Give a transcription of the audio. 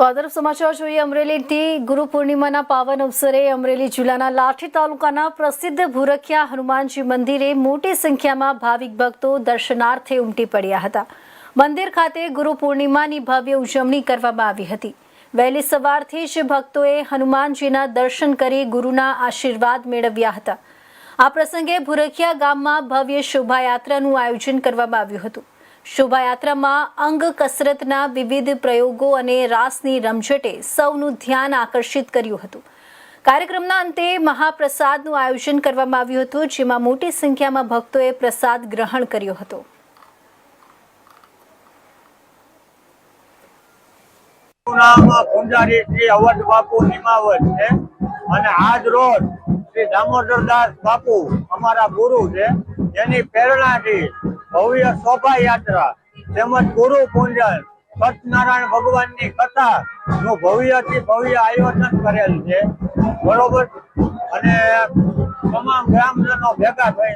તો આ તરફ સમાચાર જોઈએ અમરેલીથી ગુરુ પૂર્ણિમાના પાવન અવસરે અમરેલી જિલ્લાના લાઠી તાલુકાના પ્રસિદ્ધ ભૂરખિયા હનુમાનજી મંદિરે મોટી સંખ્યામાં ભાવિક ભક્તો દર્શનાર્થે ઉમટી પડ્યા હતા। મંદિર ખાતે ગુરુ પૂર્ણિમાની ભવ્ય ઉજવણી કરવામાં આવી હતી। વહેલી સવારથી જ ભક્તોએ હનુમાનજીના દર્શન કરી ગુરુના આશીર્વાદ મેળવ્યા હતા। આ પ્રસંગે ભૂરખિયા ગામમાં ભવ્ય શોભાયાત્રાનું આયોજન કરવામાં આવ્યું હતું। શોભાયાત્રામાં અંગ કસરતના વિવિધ પ્રયોગો અને રાસની રમઝટે સૌનું ધ્યાન આકર્ષિત કર્યું હતું। કાર્યક્રમના અંતે મહાપ્રસાદનું આયોજન કરવામાં આવ્યું હતું, જેમાં મોટી સંખ્યામાં ભક્તોએ પ્રસાદ ગ્રહણ કર્યો હતો। પૂજારી શ્રી અવધ બાપુ નિમાવત છે અને આજ રોજ શ્રી દામોદરદાસ બાપુ અમારા ગુરુ છે, જેની પ્રેરણાથી ભવ્ય શોભાયાત્રા તેમજ ગુરુ પૂજન સત્યનારાયણ ભગવાનની કથા નું ભવ્યથી ભવ્ય આયોજન કરેલ છે, બરોબર। અને તમામ ગ્રામજનો ભેગા થઈ